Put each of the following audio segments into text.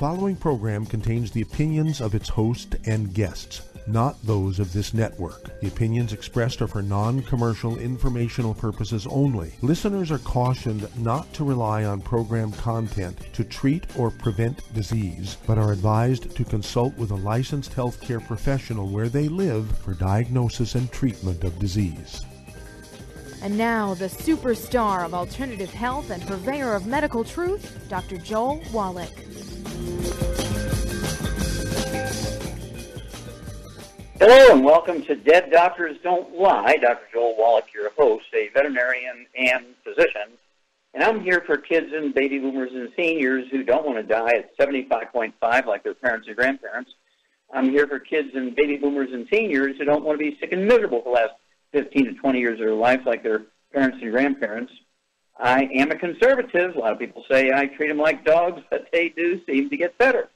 following program contains the opinions of its host and guests, not those of this network. The opinions expressed are for non-commercial informational purposes only. Listeners are cautioned not to rely on program content to treat or prevent disease, but are advised to consult with a licensed healthcare professional where they live for diagnosis and treatment of disease. And now, the superstar of alternative health and purveyor of medical truth, Dr. Joel Wallach. Hello and welcome to Dead Doctors Don't Lie. Dr. Joel Wallach, your host, a veterinarian and physician. And I'm here for kids and baby boomers and seniors who don't want to die at 75.5 like their parents or grandparents. I'm here for kids and baby boomers and seniors who don't want to be sick and miserable for the last 15 to 20 years of their life like their parents and grandparents. I am a conservative. A lot of people say I treat them like dogs, but they do seem to get better.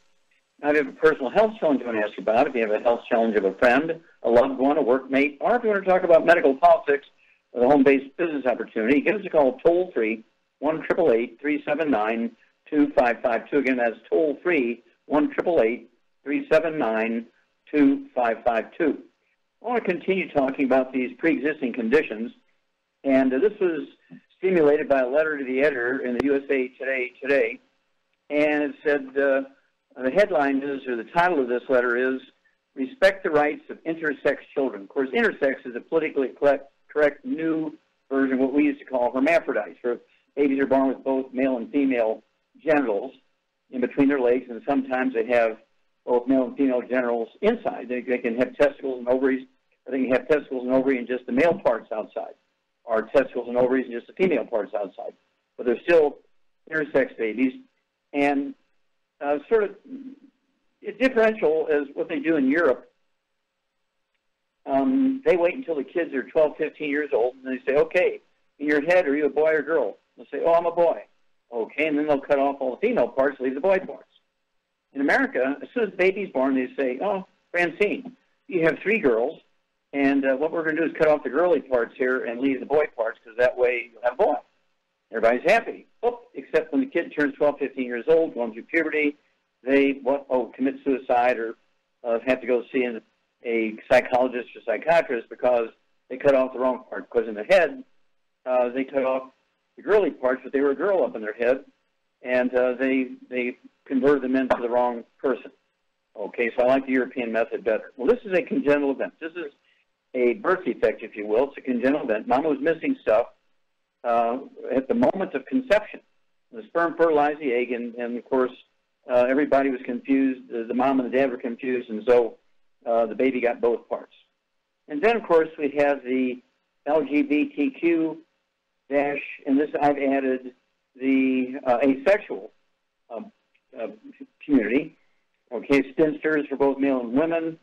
Now, if you have a personal health challenge you want to ask about, if you have a health challenge of a friend, a loved one, a workmate, or if you want to talk about medical politics or the home-based business opportunity, give us a call toll-free, 1-888-379-2552. Again, that's toll-free, 1-888-379-2552. I want to continue talking about these pre-existing conditions, and this was stimulated by a letter to the editor in the USA Today, and it said, the headline is, or the title of this letter is, Respect the Rights of Intersex Children. Of course, intersex is a politically correct new version of what we used to call hermaphrodites, where babies are born with both male and female genitals in between their legs, and sometimes they have both male and female genitals inside. They can have testicles and ovaries, or they can have testicles and ovary and just the male parts outside, or testicles and ovaries and just the female parts outside. But they're still intersex babies, and sort of differential as what they do in Europe. They wait until the kids are 12, 15 years old, and they say, okay, in your head, are you a boy or girl? They'll say, oh, I'm a boy. Okay, and then they'll cut off all the female parts, leave the boy parts. In America, as soon as the baby's born, they say, oh, Francine, you have 3 girls, and what we're going to do is cut off the girly parts here and leave the boy parts, because that way you'll have a boy. Everybody's happy. Oh, except when the kid turns 12, 15 years old, going through puberty, they commit suicide or have to go see a psychologist or psychiatrist because they cut off the wrong part. Because in the head, they cut off the girly parts, but they were a girl up in their head, and they converted them into the wrong person. Okay, so I like the European method better. Well, this is a congenital event. This is a birth defect, if you will. It's a congenital event. Mama was missing stuff at the moment of conception. The sperm fertilized the egg, and of course, everybody was confused. The mom and the dad were confused, and so the baby got both parts. And then, of course, we have the LGBTQ and this I've added the asexual community. Okay, spinsters for both male and women.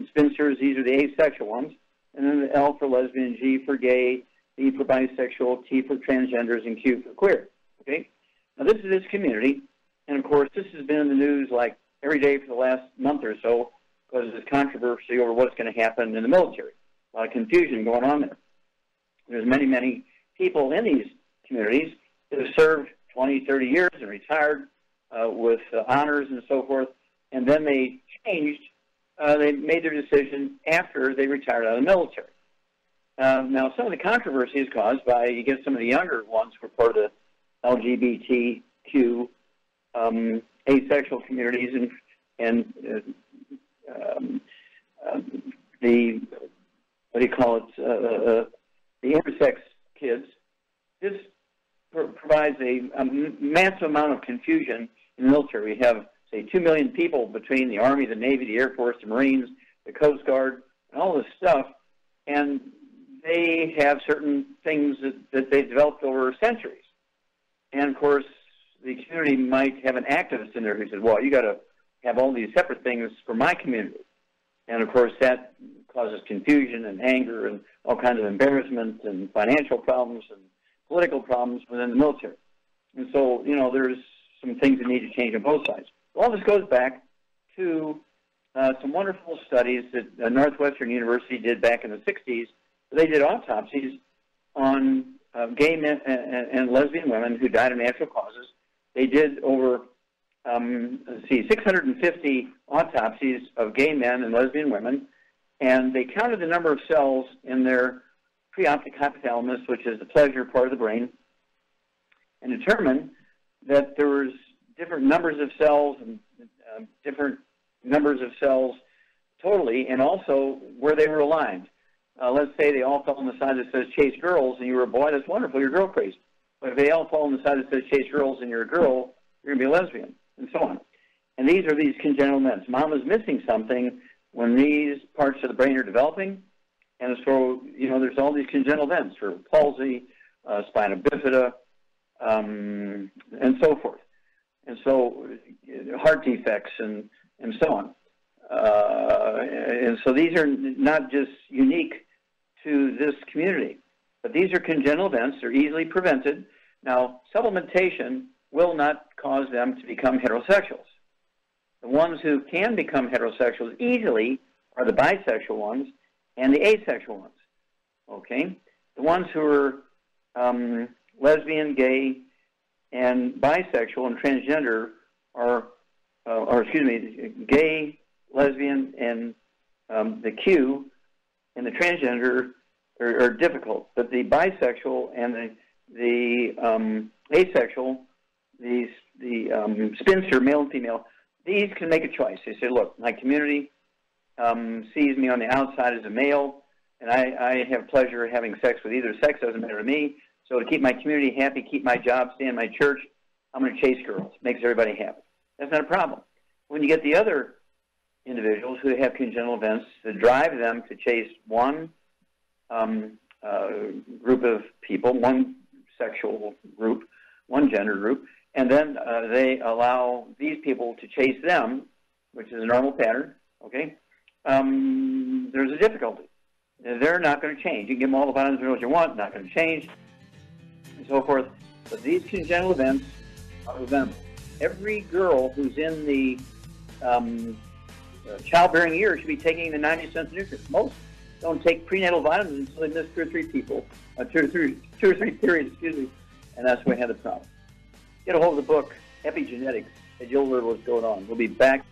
Spinsters, these are the asexual ones. And then the L for lesbian, G for gay, B for bisexual, T for transgenders, and Q for queer. Okay? Now, this is this community, and, of course, this has been in the news like every day for the last month or so because of this controversy over what's going to happen in the military. A lot of confusion going on there. There's many, many people in these communities that have served 20, 30 years and retired with honors and so forth, and then they changed. They made their decision after they retired out of the military. Now, some of the controversy is caused by, you get some of the younger ones who are part of the LGBTQ asexual communities and the, what do you call it, the intersex kids. This provides a massive amount of confusion in the military. We have, say, 2 million people between the Army, the Navy, the Air Force, the Marines, the Coast Guard, and all this stuff, and they have certain things that they've developed over centuries. And, of course, the community might have an activist in there who says, well, you got to have all these separate things for my community. And, of course, that causes confusion and anger and all kinds of embarrassment and financial problems and political problems within the military. And so, you know, there's some things that need to change on both sides. All this goes back to some wonderful studies that Northwestern University did back in the 60s. They did autopsies on gay men and lesbian women who died of natural causes. They did over let's see, 650 autopsies of gay men and lesbian women, and they counted the number of cells in their preoptic hypothalamus, which is the pleasure part of the brain, and determined that there was different numbers of cells and different numbers of cells totally, and also where they were aligned. Let's say they all fell on the side that says chase girls, and you were a boy, that's wonderful, you're girl crazy. But if they all fall on the side that says chase girls and you're a girl, you're going to be a lesbian, and so on. And these are these congenital events. Mom is missing something when these parts of the brain are developing, and so, there's all these congenital events for palsy, spina bifida, and so forth. And so heart defects and so on. And so these are not just unique to this community, but these are congenital events. They're easily prevented. Now, supplementation will not cause them to become heterosexuals. The ones who can become heterosexuals easily are the bisexual ones and the asexual ones, okay? The ones who are lesbian, gay, and bisexual and transgender are, gay, lesbian, and the Q and the transgender are difficult. But the bisexual and the asexual, the spinster, male and female, these can make a choice. They say, look, my community sees me on the outside as a male, and I have pleasure having sex with either sex. Doesn't matter to me. So to keep my community happy, keep my job, stay in my church, I'm going to chase girls. Makes everybody happy. That's not a problem. When you get the other individuals who have congenital events that drive them to chase one group of people, one sexual group, one gender group, and then they allow these people to chase them, which is a normal pattern, okay? There's a difficulty. They're not going to change. You can give them all the vitamins and minerals you want, not going to change, and so forth. But these congenital events are preventable. Every girl who's in the childbearing years should be taking the 90 essential nutrients. Most don't take prenatal vitamins until they miss two or three periods, and that's where we have the problem. Get a hold of the book, Epigenetics, and you'll learn what's going on. We'll be back.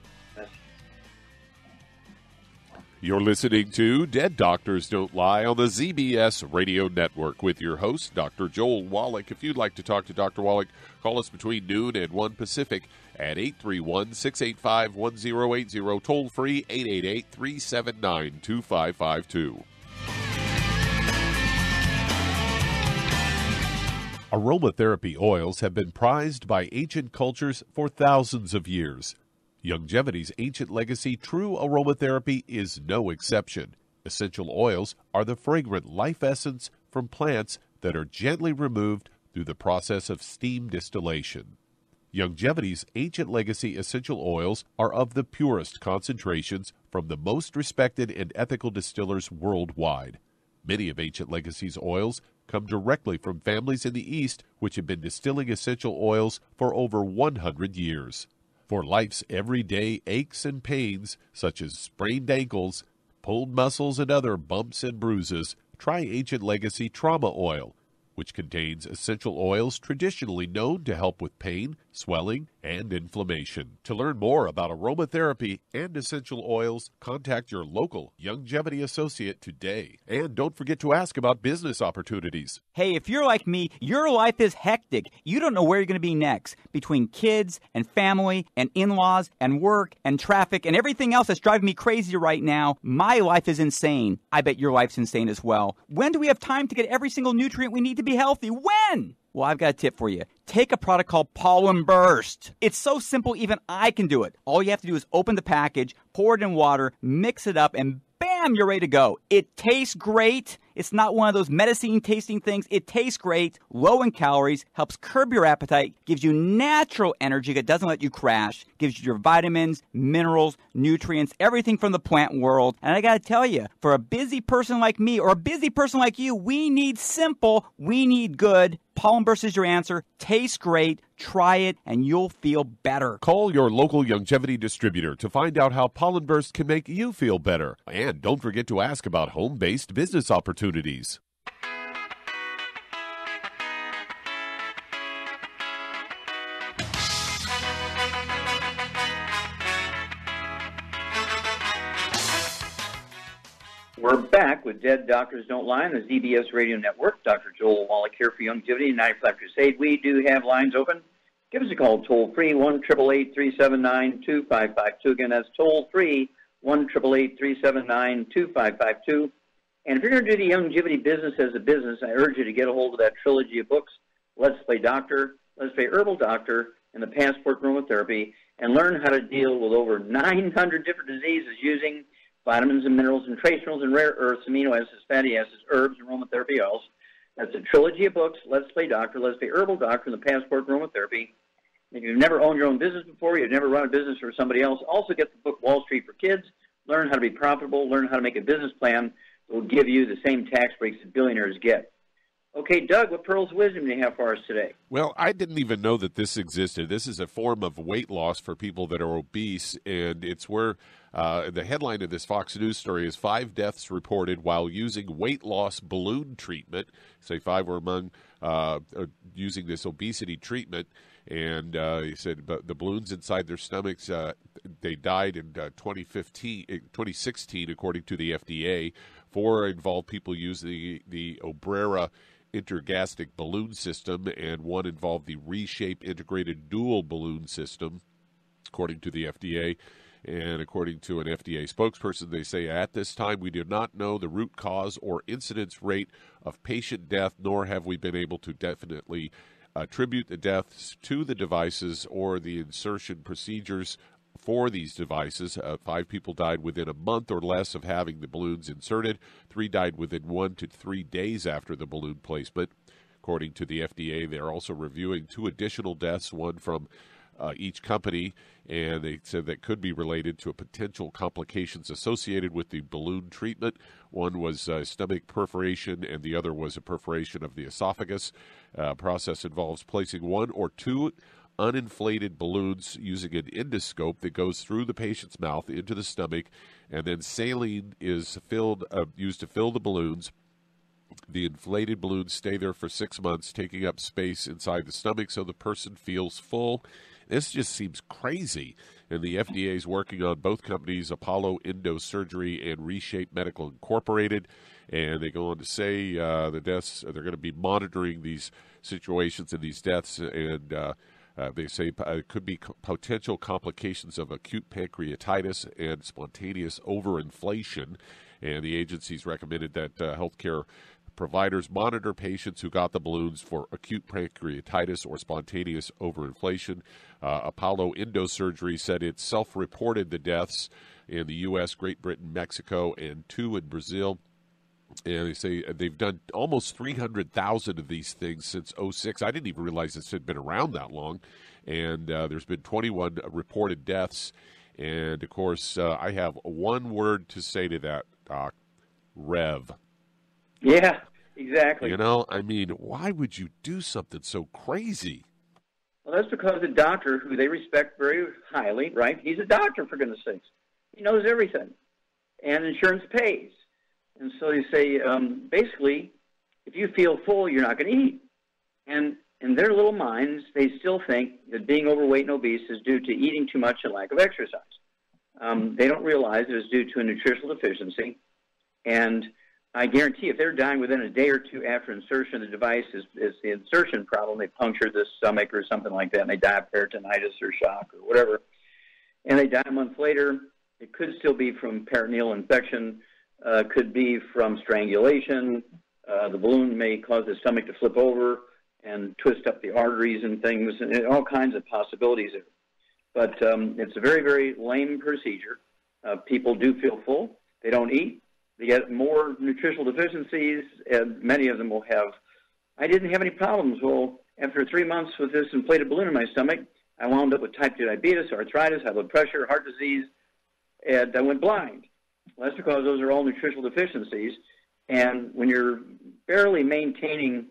You're listening to Dead Doctors Don't Lie on the ZBS Radio Network with your host, Dr. Joel Wallach. If you'd like to talk to Dr. Wallach, call us between noon and 1 Pacific at 831-685-1080, toll free 888-379-2552. Aromatherapy oils have been prized by ancient cultures for thousands of years. Youngevity's ancient legacy, true aromatherapy, is no exception. Essential oils are the fragrant life essence from plants that are gently removed through the process of steam distillation. Youngevity's ancient legacy essential oils are of the purest concentrations from the most respected and ethical distillers worldwide. Many of Ancient Legacy's oils come directly from families in the East which have been distilling essential oils for over 100 years. For life's everyday aches and pains, such as sprained ankles, pulled muscles, and other bumps and bruises, try Ancient Legacy Trauma Oil, which contains essential oils traditionally known to help with pain, swelling, and inflammation. To learn more about aromatherapy and essential oils, contact your local Youngevity associate today. And don't forget to ask about business opportunities. Hey, if you're like me, your life is hectic. You don't know where you're going to be next. Between kids and family and in-laws and work and traffic and everything else that's driving me crazy right now, my life is insane. I bet your life's insane as well. When do we have time to get every single nutrient we need to be healthy? When? Well, I've got a tip for you. Take a product called Pollen Burst. It's so simple, even I can do it. All you have to do is open the package, pour it in water, mix it up, and bam, you're ready to go. It tastes great. It's not one of those medicine tasting things. It tastes great, low in calories, helps curb your appetite, gives you natural energy that doesn't let you crash, gives you your vitamins, minerals, nutrients, everything from the plant world. And I got to tell you, for a busy person like me or a busy person like you, we need simple, we need good. Pollen Burst is your answer. Tastes great. Try it, and you'll feel better. Call your local Youngevity distributor to find out how Pollen Burst can make you feel better. And don't forget to ask about home-based business opportunities. We're back with Dead Doctors Don't Lie on the ZBS Radio Network. Dr. Joel Wallach here for Youngevity and 95 Crusade. We do have lines open. Give us a call toll-free, 1-888-379-2552. Again, that's toll-free, 1-888-379-2552. And if you're going to do the Youngevity business as a business, I urge you to get a hold of that trilogy of books, Let's Play Doctor, Let's Play Herbal Doctor, and the Passport Aromatherapy, and learn how to deal with over 900 different diseases using vitamins and minerals and trace minerals and rare earths, amino acids, fatty acids, herbs, and aromatherapy oils. That's a trilogy of books, Let's Play Doctor, Let's Play Herbal Doctor, and the Passport Aromatherapy. If you've never owned your own business before, you've never run a business for somebody else, also get the book Wall Street for Kids. Learn how to be profitable, learn how to make a business plan that will give you the same tax breaks that billionaires get. Okay, Doug, what pearls of wisdom do you have for us today? Well, I didn't even know that this existed. This is a form of weight loss for people that are obese, and it's where the headline of this Fox News story is 5 deaths reported while using weight loss balloon treatment. Say 5 were among using this obesity treatment, and he said the balloons inside their stomachs, they died in 2016, according to the FDA. 4 involved people using the Obrera intergastric balloon system, and 1 involved the Reshape integrated dual balloon system, according to the FDA. And according to an FDA spokesperson, they say, at this time, we do not know the root cause or incidence rate of patient death, nor have we been able to definitely attribute the deaths to the devices or the insertion procedures for these devices. 5 people died within a month or less of having the balloons inserted. 3 died within 1 to 3 days after the balloon placement. According to the FDA, they're also reviewing 2 additional deaths, 1 from each company, and they said that could be related to potential complications associated with the balloon treatment. 1 was stomach perforation, and the other was a perforation of the esophagus. Process involves placing 1 or 2 uninflated balloons using an endoscope that goes through the patient's mouth into the stomach, and then saline is used to fill the balloons. The inflated balloons stay there for 6 months, taking up space inside the stomach so the person feels full. This just seems crazy, and the FDA is working on both companies, Apollo Endosurgery and Reshape Medical Incorporated, and they go on to say the deaths, they're going to be monitoring these situations and these deaths, and they say it could be potential complications of acute pancreatitis and spontaneous overinflation, and the agency's recommended that healthcare providers monitor patients who got the balloons for acute pancreatitis or spontaneous overinflation. Apollo Endosurgery said it self-reported the deaths in the U.S., Great Britain, Mexico, and 2 in Brazil. And they say they've done almost 300,000 of these things since 2006. I didn't even realize this had been around that long. And there's been 21 reported deaths. And, of course, I have one word to say to that, Doc: Rev. Yeah, exactly. You know, I mean, why would you do something so crazy? Well, that's because the doctor, who they respect very highly, right? He's a doctor, for goodness sakes. He knows everything. And insurance pays. And so they say, basically, if you feel full, you're not going to eat. And in their little minds, they still think that being overweight and obese is due to eating too much and lack of exercise. They don't realize it is due to a nutritional deficiency. And I guarantee if they're dying within a day or 2 after insertion of the device, is the insertion problem. They puncture the stomach or something like that, and they die of peritonitis or shock or whatever. And they die a month later. It could still be from peritoneal infection. Could be from strangulation. The balloon may cause the stomach to flip over and twist up the arteries and things, and all kinds of possibilities there. But it's a very, very lame procedure. People do feel full. They don't eat. They get more nutritional deficiencies, and many of them will have, I didn't have any problems. Well, after 3 months with this inflated balloon in my stomach, I wound up with type 2 diabetes, arthritis, high blood pressure, heart disease, and I went blind. Well, that's because those are all nutritional deficiencies. And when you're barely maintaining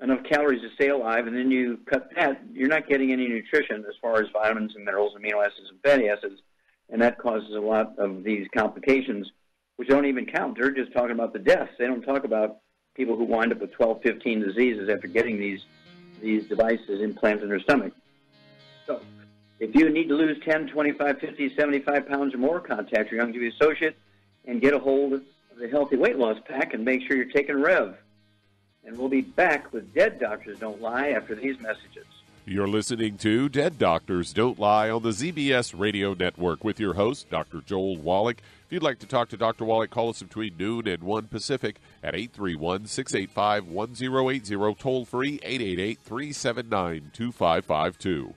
enough calories to stay alive, and then you cut that, you're not getting any nutrition as far as vitamins and minerals, amino acids, and fatty acids. And that causes a lot of these complications, which don't even count. They're just talking about the deaths. They don't talk about people who wind up with 12, 15 diseases after getting these devices implanted in their stomach. So if you need to lose 10, 25, 50, 75 pounds or more, contact your Youngevity associate and get a hold of the Healthy Weight Loss Pack and make sure you're taking Rev. And we'll be back with Dead Doctors Don't Lie after these messages. You're listening to Dead Doctors Don't Lie on the ZBS Radio Network with your host, Dr. Joel Wallach. If you'd like to talk to Dr. Wallach, call us between noon and 1 Pacific at 831-685-1080, toll free 888-379-2552.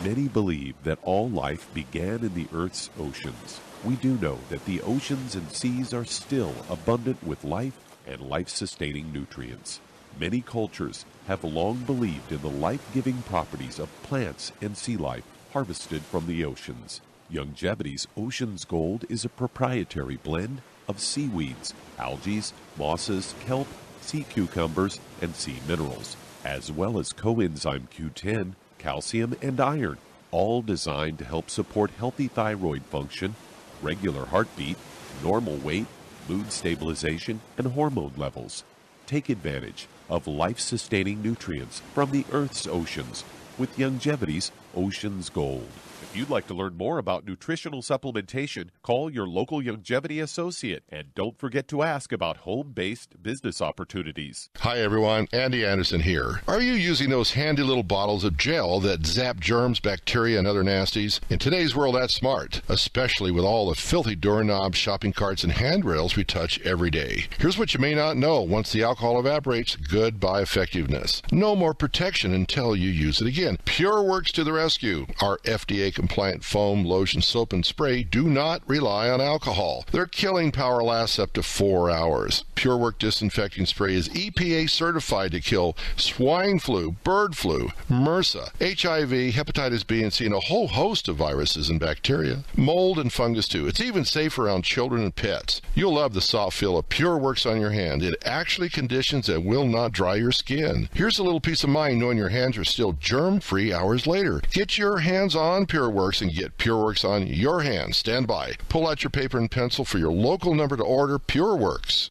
Many believe that all life began in the Earth's oceans. We do know that the oceans and seas are still abundant with life and life-sustaining nutrients. Many cultures have long believed in the life-giving properties of plants and sea life harvested from the oceans. Youngevity's Ocean's Gold is a proprietary blend of seaweeds, algae, mosses, kelp, sea cucumbers, and sea minerals, as well as coenzyme Q10, calcium, and iron, all designed to help support healthy thyroid function, regular heartbeat, normal weight, mood stabilization, and hormone levels. Take advantage of life-sustaining nutrients from the Earth's oceans with Youngevity's Ocean's Gold. If you'd like to learn more about nutritional supplementation, call your local Youngevity associate, and don't forget to ask about home-based business opportunities. Hi everyone, Andy Anderson here. Are you using those handy little bottles of gel that zap germs, bacteria, and other nasties? In today's world, that's smart, especially with all the filthy doorknobs, shopping carts, and handrails we touch every day. Here's what you may not know. Once the alcohol evaporates, goodbye effectiveness. No more protection until you use it again. PureWorks to the rescue. Our FDA-compliant foam, lotion, soap, and spray do not rely on alcohol. Their killing power lasts up to 4 hours. PureWork disinfecting spray is EPA certified to kill swine flu, bird flu, MRSA, HIV, hepatitis B and C, and a whole host of viruses and bacteria. Mold and fungus too. It's even safe around children and pets. You'll love the soft feel of PureWorks on your hand. It actually conditions and will not dry your skin. Here's a little peace of mind knowing your hands are still germ-free hours later. Get your hands on PureWorks and get PureWorks on your hands. Stand by. Pull out your paper and pencil for your local number to order PureWorks.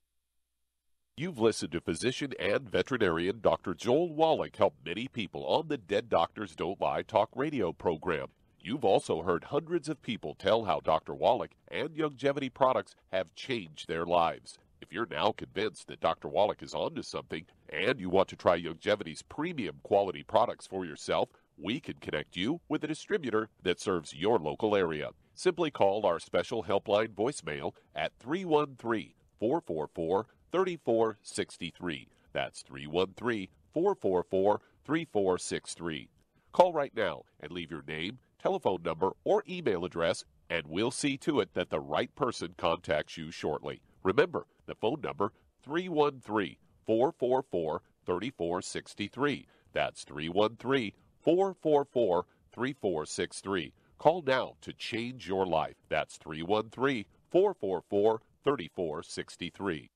You've listened to physician and veterinarian Dr. Joel Wallach help many people on the Dead Doctors Don't Lie talk radio program. You've also heard hundreds of people tell how Dr. Wallach and Youngevity products have changed their lives. If you're now convinced that Dr. Wallach is onto something and you want to try Youngevity's premium quality products for yourself, we can connect you with a distributor that serves your local area. Simply call our special helpline voicemail at 313-444-3463. That's 313-444-3463. Call right now and leave your name, telephone number, or email address, and we'll see to it that the right person contacts you shortly. Remember, the phone number, 313-444-3463. That's 313-444-3463. Call now to change your life. That's 313-444-3463.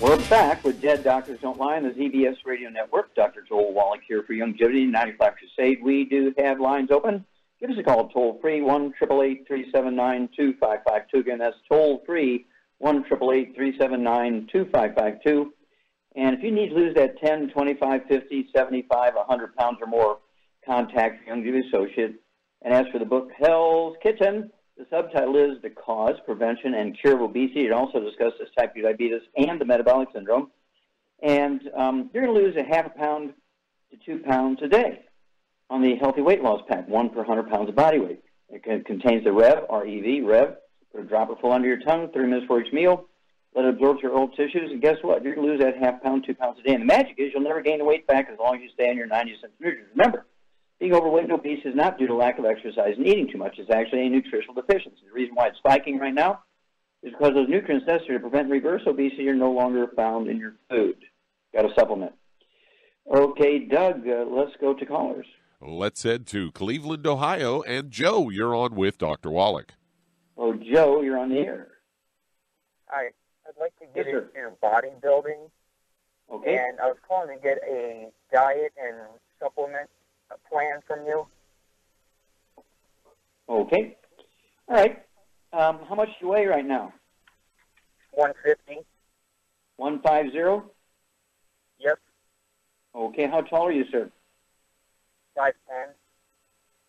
We're back with Dead Doctors Don't Lie on the ZBS Radio Network. Dr. Joel Wallach here for Youngevity 95 Crusade. We do have lines open. Give us a call toll-free, 1-888-379-2552. Again, that's toll-free, 1-888-379-2552. And if you need to lose that 10, 25, 50, 75, 100 pounds or more, contact your Youngevity associate. And as for the book, Hell's Kitchen, the subtitle is The Cause, Prevention, and Cure of Obesity. It also discusses type 2 diabetes and the metabolic syndrome. And you're going to lose a half a pound to 2 pounds a day on the Healthy Weight Loss Pack, 1 per 100 pounds of body weight. It contains the Rev, R-E-V, Rev. Put a dropper full under your tongue, 30 minutes for each meal. Let it absorb your old tissues, and guess what? You're going to lose that half pound, 2 pounds a day. And the magic is you'll never gain the weight back as long as you stay on your 90 centimeters. Remember, being overweight and obese is not due to lack of exercise and eating too much. It's actually a nutritional deficiency. The reason why it's spiking right now is because those nutrients necessary to prevent and reverse obesity are no longer found in your food. Got to supplement. Okay, Doug, let's go to callers. Let's head to Cleveland, Ohio. And Joe, you're on with Dr. Wallach. Oh, Joe, you're on the air. Hi. I'd like to get Yes, sir. into bodybuilding. Okay. And I was calling to get a diet and supplement plan from you. Okay. All right. How much do you weigh right now? 150. 150? Yep. Okay. How tall are you, sir? 5'10".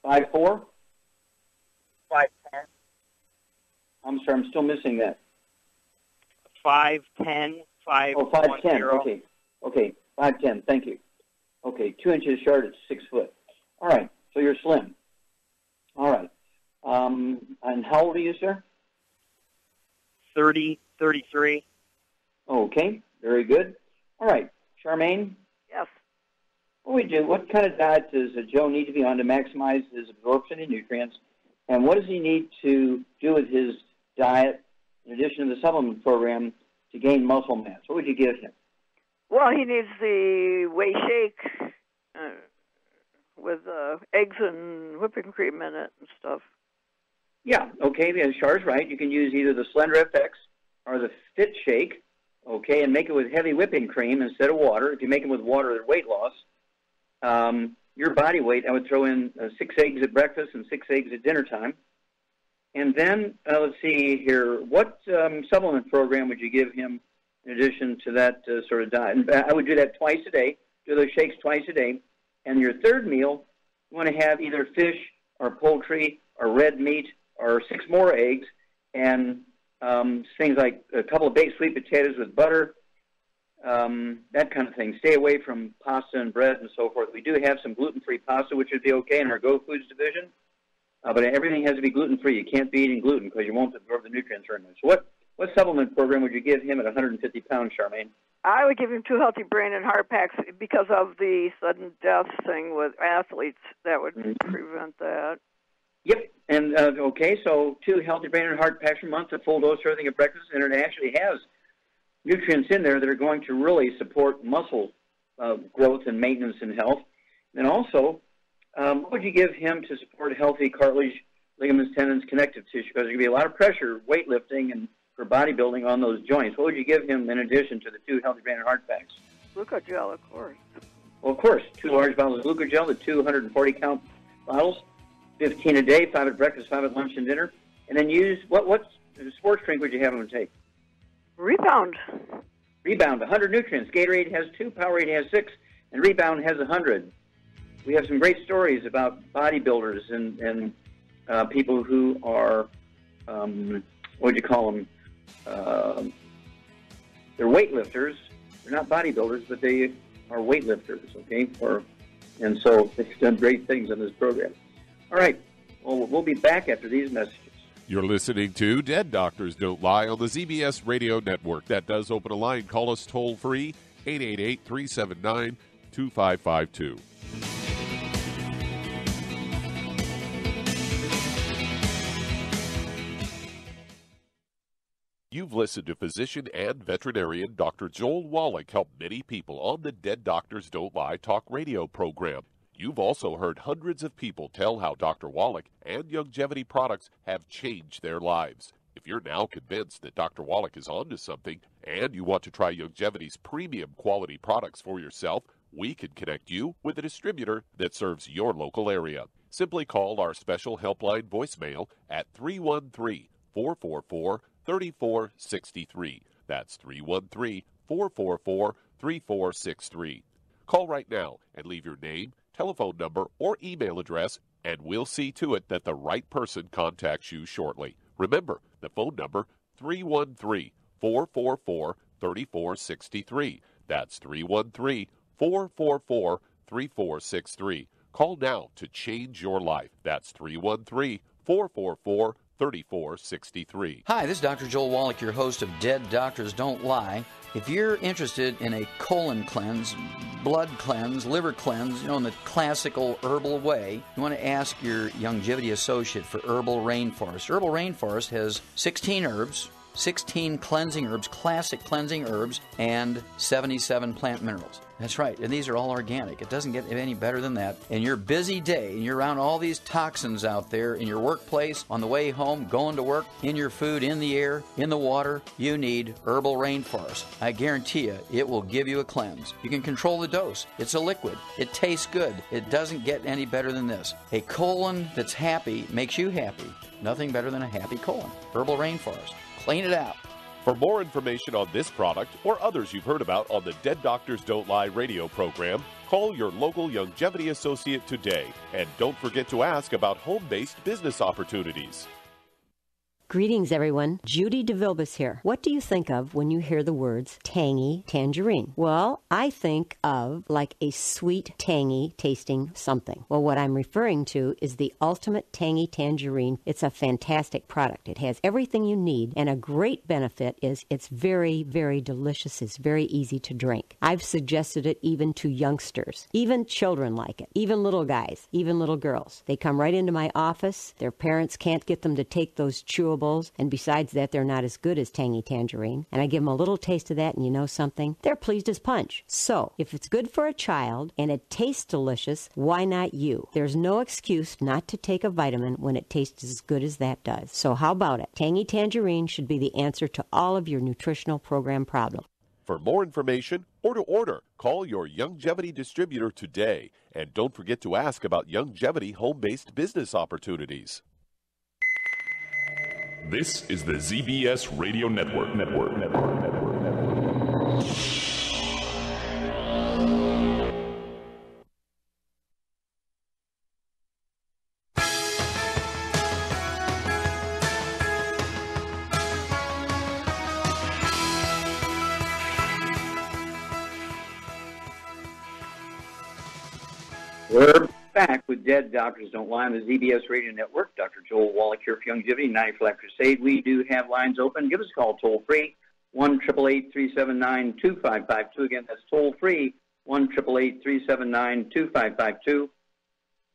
5'4"? 5'10". I'm sorry, I'm still missing that. 5'10". 5'10". Oh, 5'10". Okay. 5'10". Thank you. Okay. 2 inches short at 6 foot. All right. So you're slim. All right. And how old are you, sir? 33. Okay. Very good. All right. Charmaine? Yes. What kind of diet does Joe need to be on to maximize his absorption of nutrients? And what does he need to do with his diet, in addition to the supplement program, to gain muscle mass? What would you give him? Well, he needs the whey shake with eggs and whipping cream in it and stuff. Yeah, okay, Char's right. You can use either the Slender FX or the Fit Shake, okay, and make it with heavy whipping cream instead of water. If you make it with water, they're weight loss. Your body weight, I would throw in 6 eggs at breakfast and 6 eggs at dinner time. And then, let's see here, what supplement program would you give him in addition to that sort of diet? And I would do that twice a day, do those shakes twice a day. And your third meal, you want to have either fish or poultry or red meat or 6 more eggs and things like a couple of baked sweet potatoes with butter, that kind of thing. Stay away from pasta and bread and so forth. We do have some gluten-free pasta, which would be okay in our Go Foods division. But everything has to be gluten-free. You can't be eating gluten because you won't absorb the nutrients very much. So what supplement program would you give him at 150 pounds, Charmaine? I would give him 2 healthy brain and heart packs because of the sudden death thing with athletes. That would prevent that. Yep. And, okay, so 2 healthy brain and heart packs a month, a full dose of everything at breakfast, and it actually has nutrients in there that are going to really support muscle growth and maintenance and health. And also, what would you give him to support healthy cartilage, ligaments, tendons, connective tissue? Because there's going to be a lot of pressure, weightlifting, and for bodybuilding on those joints. What would you give him in addition to the 2 healthy brain and heart packs? Glucogel, of course. Well, of course, 2 large bottles of glucogel, the 240-count bottles, 15 a day, 5 at breakfast, 5 at lunch and dinner. And then use, what sports drink would you have him take? Rebound. Rebound, 100 nutrients. Gatorade has 2, Powerade has 6, and Rebound has 100. We have some great stories about bodybuilders and people who are, what would you call them? They're weightlifters. They're not bodybuilders, but they are weightlifters, okay? And so they've done great things in this program. All right. Well, we'll be back after these messages. You're listening to Dead Doctors Don't Lie on the ZBS Radio Network. That does open a line. Call us toll-free, 888-379-2552. You've listened to physician and veterinarian Dr. Joel Wallach help many people on the Dead Doctors Don't Lie talk radio program. You've also heard hundreds of people tell how Dr. Wallach and Youngevity products have changed their lives. If you're now convinced that Dr. Wallach is onto something and you want to try Youngevity's premium quality products for yourself, we can connect you with a distributor that serves your local area. Simply call our special helpline voicemail at 313-444-3463. That's 313-444-3463. Call right now and leave your name, telephone number, or email address, and we'll see to it that the right person contacts you shortly. Remember, the phone number, 313-444-3463. That's 313-444-3463. Call now to change your life. That's 313-444-3463. Hi, this is Dr. Joel Wallach, your host of Dead Doctors Don't Lie. If you're interested in a colon cleanse, blood cleanse, liver cleanse, in the classical herbal way, you want to ask your Youngevity associate for Herbal Rainforest. Herbal Rainforest has 16 herbs, 16 cleansing herbs, classic cleansing herbs, and 77 plant minerals. That's right, and these are all organic. It doesn't get any better than that. In your busy day, and you're around all these toxins out there in your workplace, on the way home, going to work, in your food, in the air, in the water, you need herbal rainforest. I guarantee you, it will give you a cleanse. You can control the dose. It's a liquid. It tastes good. It doesn't get any better than this. A colon that's happy makes you happy. Nothing better than a happy colon. Herbal rainforest. Clean it out. For more information on this product or others you've heard about on the Dead Doctors Don't Lie radio program, call your local Youngevity associate today. And don't forget to ask about home-based business opportunities. Greetings, everyone. Judy DeVilbus here. What do you think of when you hear the words tangy tangerine? Well, I think of like a sweet, tangy tasting something. Well, what I'm referring to is the Ultimate Tangy Tangerine. It's a fantastic product. It has everything you need, and a great benefit is it's very, very delicious. It's very easy to drink. I've suggested it even to youngsters. Even children like it. Even little guys. Even little girls. They come right into my office. Their parents can't get them to take those chewables. And besides that, they're not as good as tangy tangerine. And I give them a little taste of that, and you know something? They're pleased as punch. So, if it's good for a child and it tastes delicious, why not you? There's no excuse not to take a vitamin when it tastes as good as that does. So how about it? Tangy tangerine should be the answer to all of your nutritional program problems. For more information or to order, call your Youngevity distributor today. And don't forget to ask about Youngevity home-based business opportunities. This is the ZBS Radio Network. We're back with Dead Doctors Don't Lie on the ZBS Radio Network. Dr. Joel Wallach here for Youngevity, 90 Flat Crusade. We do have lines open. Give us a call toll-free, 1-888-379-2552. Again, that's toll-free, 1-888-379-2552.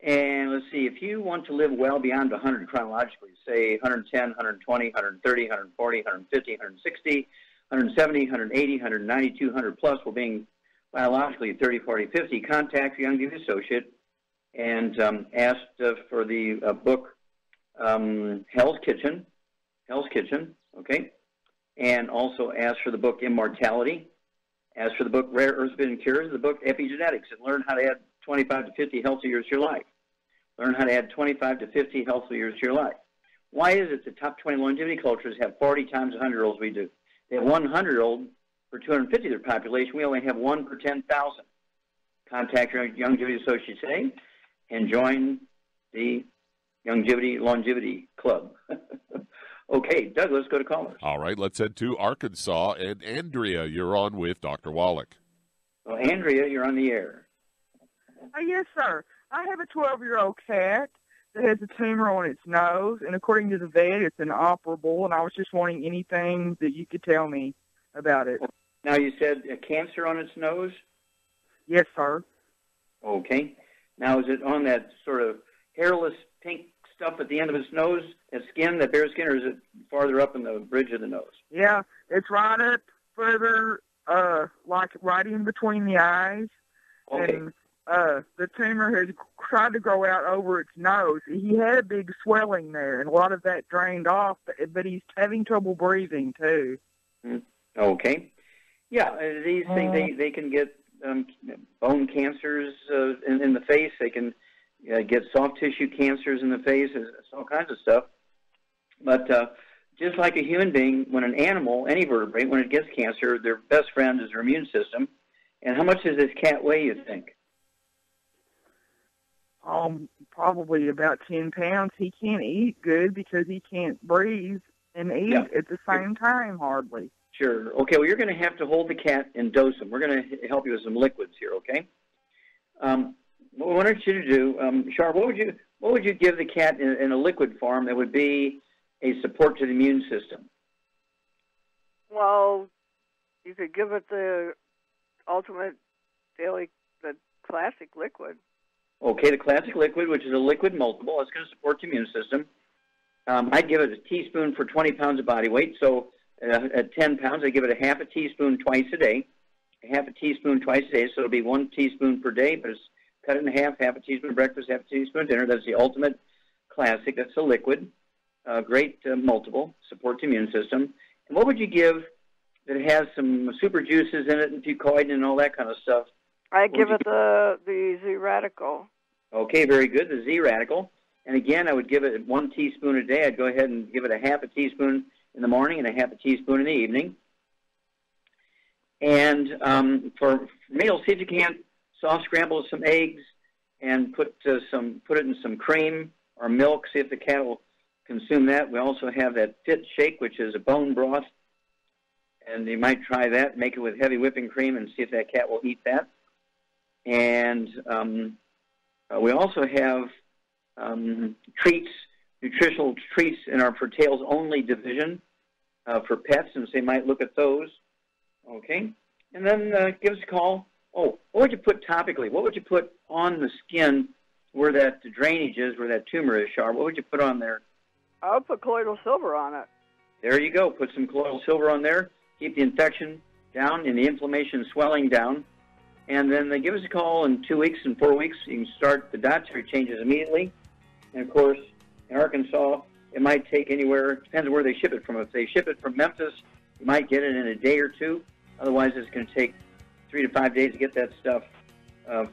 And let's see, if you want to live well beyond 100 chronologically, say 110, 120, 130, 140, 150, 160, 170, 180, 190, 200 plus, while being biologically 30, 40, 50, contact your Youngevity associate and asked for the book Hell's Kitchen, okay? And also asked for the book Immortality, asked for the book Rare Earths Forbidden Cures, the book Epigenetics, and learn how to add 25 to 50 healthy years to your life. Learn how to add 25 to 50 healthy years to your life. Why is it the top 20 longevity cultures have 40 times 100-year-olds we do? They have 100-year-old for 250 of their population. We only have 1 per 10,000. Contact your Youngevity associate today and join the Youngevity Longevity Club. Okay, Doug, let's go to callers. All right, let's head to Arkansas. And Andrea, you're on with Dr. Wallach. Well, Andrea, you're on the air. Yes, sir. I have a 12-year-old cat that has a tumor on its nose, and according to the vet, it's inoperable, and I was just wanting anything that you could tell me about it. Now, you said a cancer on its nose? Yes, sir. Okay. Now, is it on that sort of hairless pink stuff at the end of its nose, that skin, that bare skin, or is it farther up in the bridge of the nose? Yeah, it's right up further, like right in between the eyes. Okay. And the tumor has tried to grow out over its nose. He had a big swelling there, and a lot of that drained off, but he's having trouble breathing, too. Okay. Yeah, these things, they can get bone cancers in the face. They can get soft tissue cancers in the face, all kinds of stuff. But just like a human being, when an animal, any vertebrate, when it gets cancer, their best friend is their immune system. And how much does this cat weigh, you think? Probably about 10 pounds. He can't eat good because he can't breathe and eat at the same time, hardly. Sure. Okay, well, you're going to have to hold the cat and dose him. We're going to help you with some liquids here, okay? What I wanted you to do, Char, what would you give the cat in a liquid form that would be a support to the immune system? Well, you could give it the Ultimate Daily, the classic liquid. Okay, the classic liquid, which is a liquid multiple, that's going to support the immune system. I'd give it a teaspoon for 20 pounds of body weight. So At 10 pounds, I give it a half a teaspoon twice a day. A half a teaspoon twice a day, so it'll be 1 teaspoon per day, but it's cut it in half a teaspoon at breakfast, half a teaspoon at dinner. That's the ultimate classic. That's a liquid. Great multiple, supports the immune system. And what would you give that has some super juices in it and fucoid and all that kind of stuff? I give it the Z radical. Okay, very good, the Z radical. And again, I would give it 1 teaspoon a day. I'd go ahead and give it a half a teaspoon in the morning and a half a teaspoon in the evening. And for meals, see if you can soft scramble some eggs and put it in some cream or milk. See if the cat will consume that. We also have that Fit Shake, which is a bone broth, and you might try that. Make it with heavy whipping cream and see if that cat will eat that. And we also have treats, nutritional treats in our for tails only division for pets, and so you might look at those. Okay, and then give us a call. Oh, what would you put topically? What would you put on the skin where that drainage is, where that tumor is, Char? What would you put on there? I would put colloidal silver on it. There you go. Put some colloidal silver on there. Keep the infection down and the inflammation swelling down. And then give us a call in 2 weeks and 4 weeks. You can start the dietary changes immediately. And, of course, in Arkansas, it might take anywhere, depends on where they ship it from. If they ship it from Memphis, you might get it in a day or two. Otherwise, it's going to take 3 to 5 days to get that stuff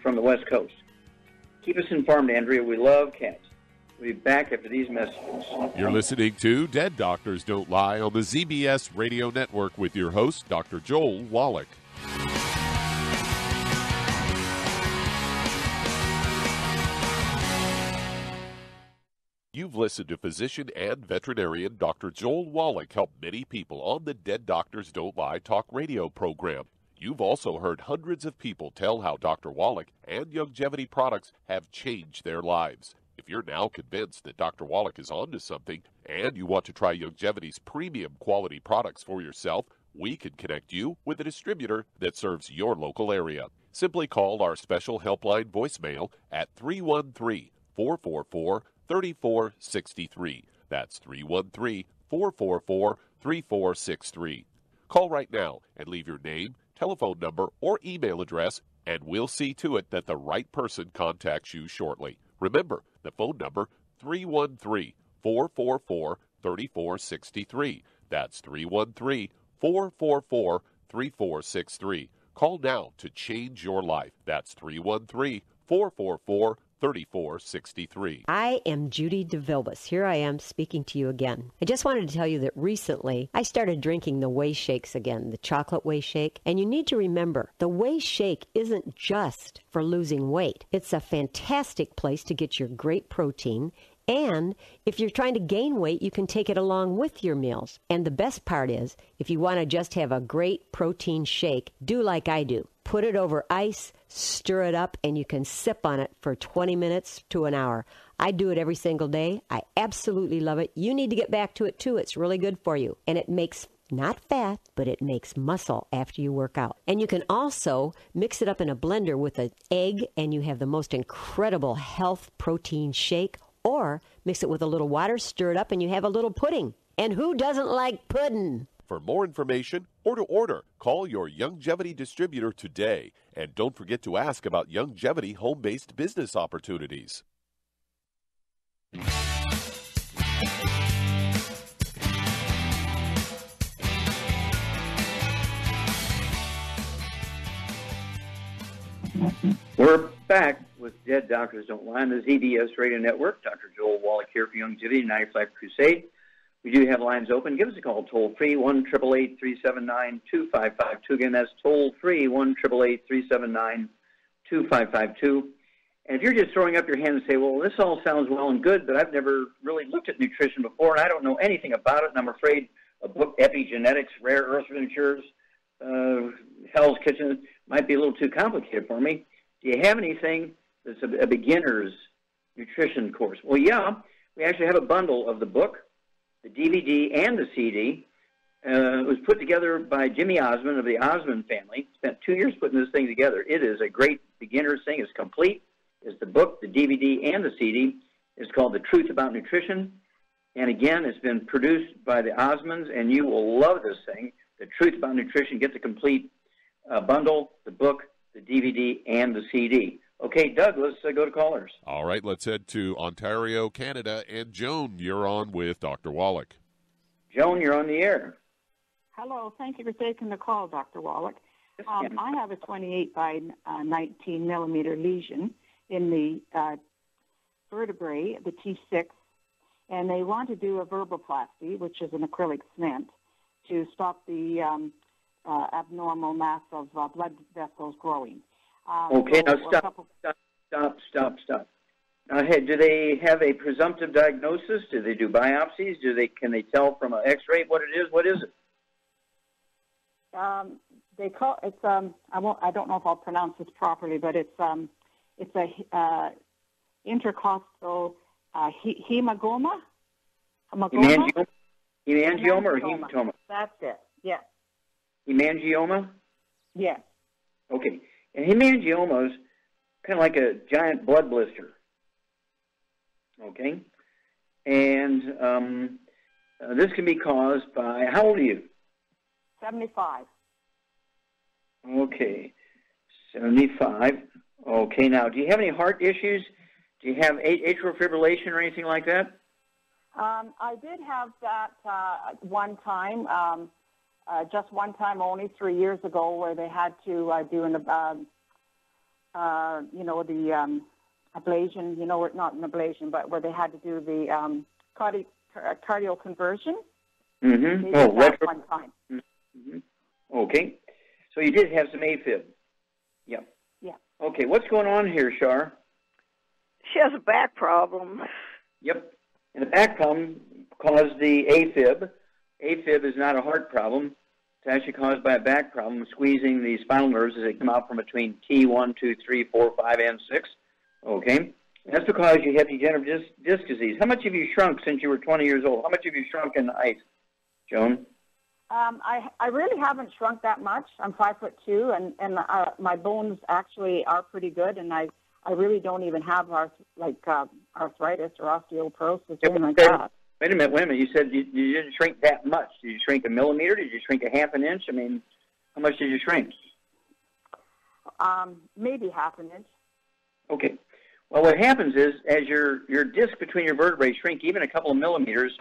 from the West Coast. Keep us informed, Andrea. We love cats. We'll be back after these messages. You're listening to Dead Doctors Don't Lie on the ZBS Radio Network with your host, Dr. Joel Wallach. You've listened to physician and veterinarian Dr. Joel Wallach help many people on the Dead Doctors Don't Lie talk radio program. You've also heard hundreds of people tell how Dr. Wallach and Youngevity products have changed their lives. If you're now convinced that Dr. Wallach is onto something and you want to try Youngevity's premium quality products for yourself, we can connect you with a distributor that serves your local area. Simply call our special helpline voicemail at 313-444-3463. That's 313-444-3463. Call right now and leave your name, telephone number, or email address, and we'll see to it that the right person contacts you shortly. Remember, the phone number, 313-444-3463. That's 313-444-3463. Call now to change your life. That's 313-444-3463. 3463. I am Judy DeVilbus. Here I am speaking to you again. I just wanted to tell you that recently I started drinking the Whey Shakes again, the chocolate Whey Shake. And you need to remember, the Whey Shake isn't just for losing weight. It's a fantastic place to get your great protein. And if you're trying to gain weight, you can take it along with your meals. And the best part is, if you want to just have a great protein shake, do like I do. Put it over ice, stir it up, and you can sip on it for 20 minutes to an hour. I do it every single day. I absolutely love it. You need to get back to it, too. It's really good for you. And it makes not fat, but it makes muscle after you work out. And you can also mix it up in a blender with an egg, and you have the most incredible health protein shake. Or mix it with a little water, stir it up, and you have a little pudding. And who doesn't like pudding? For more information or to order, call your Youngevity distributor today. And don't forget to ask about Youngevity home-based business opportunities. We're back with Dead Doctors Don't Lie on the ZBS Radio Network. Dr. Joel Wallach here for Youngevity 95 Crusade. We do have lines open. Give us a call, toll-free, 1-888-379-2552. Again, that's toll-free, 1-888-379-2552. And if you're just throwing up your hand and say, well, this all sounds well and good, but I've never really looked at nutrition before, and I don't know anything about it, and I'm afraid a book, Epigenetics, Rare Earth Ventures, Hell's Kitchen, might be a little too complicated for me. Do you have anything that's a beginner's nutrition course? Well, yeah, we actually have a bundle of the book, the DVD, and the CD. It was put together by Jimmy Osmond of the Osmond family. Spent 2 years putting this thing together. It is a great beginner's thing. It's complete. It's the book, the DVD, and the CD. It's called The Truth About Nutrition. And again, it's been produced by the Osmonds, and you will love this thing. The Truth About Nutrition. Get the complete bundle, the book, the DVD, and the CD. Okay, Doug, let's go to callers. All right, let's head to Ontario, Canada. And Joan, you're on with Dr. Wallach. Joan, you're on the air. Hello. Thank you for taking the call, Dr. Wallach. I have a 28 by 19 millimeter lesion in the vertebrae, the T6, and they want to do a verboplasty, which is an acrylic cement, to stop the abnormal mass of blood vessels growing. Okay, now stop. Now, hey, do they have a presumptive diagnosis? Do they do biopsies? Can they tell from an X-ray what it is? What is it? They call it's I don't know if I'll pronounce this properly, but it's a intercostal hemangioma. Hemangioma or hematoma? That's it. Yeah. Hemangioma? Yes. Okay. And hemangioma is kind of like a giant blood blister. Okay? And this can be caused by, how old are you? 75. Okay. 75. Okay. Now, do you have any heart issues? Do you have atrial fibrillation or anything like that? I did have that one time, just one time only 3 years ago, where they had to do an, the ablation, not an ablation, but where they had to do the cardio conversion. Mm-hmm. They did that one time. Mm-hmm. Okay. So you did have some AFib. Yeah. Yeah. Okay. What's going on here, Shar? She has a back problem. Yep. And the back problem caused the AFib. AFib is not a heart problem. It's actually caused by a back problem, squeezing the spinal nerves as they come out from between T1, 2, 3, 4, 5, and 6. Okay? And that's because you have degenerative disc disease. How much have you shrunk since you were 20 years old? How much have you shrunk in height, Joan? I really haven't shrunk that much. I'm 5'2", and my bones actually are pretty good, and I really don't even have arthritis or osteoporosis or anything like that. Wait a minute. You said you didn't shrink that much. Did you shrink a millimeter? Did you shrink a half an inch? I mean, how much did you shrink? Maybe half an inch. Okay. Well, what happens is, as your disc between your vertebrae shrink even a couple of millimeters,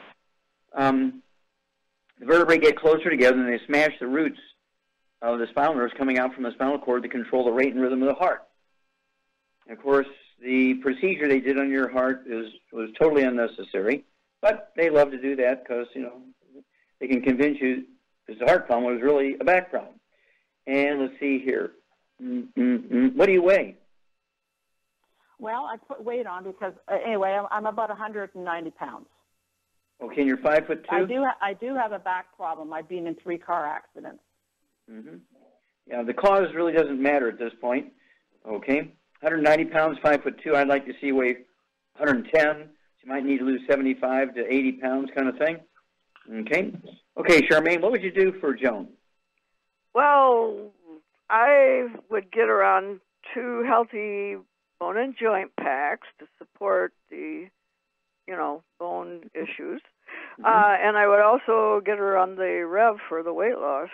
the vertebrae get closer together and they smash the roots of the spinal nerves coming out from the spinal cord to control the rate and rhythm of the heart. And of course, the procedure they did on your heart was totally unnecessary, but they love to do that because, they can convince you this heart problem was really a back problem. And let's see here. What do you weigh? Well, I put weight on because, anyway, I'm about 190 pounds. Okay, and you're 5'2"? I do have a back problem. I've been in 3 car accidents. Mm-hmm. Yeah, the cause really doesn't matter at this point. Okay, 190 pounds, 5'2". I'd like to see you weigh 110. So you might need to lose 75 to 80 pounds, kind of thing. Okay, Charmaine, what would you do for Joan? Well, I would get her on 2 healthy bone and joint packs to support the bone issues. And I would also get her on the Rev for the weight loss.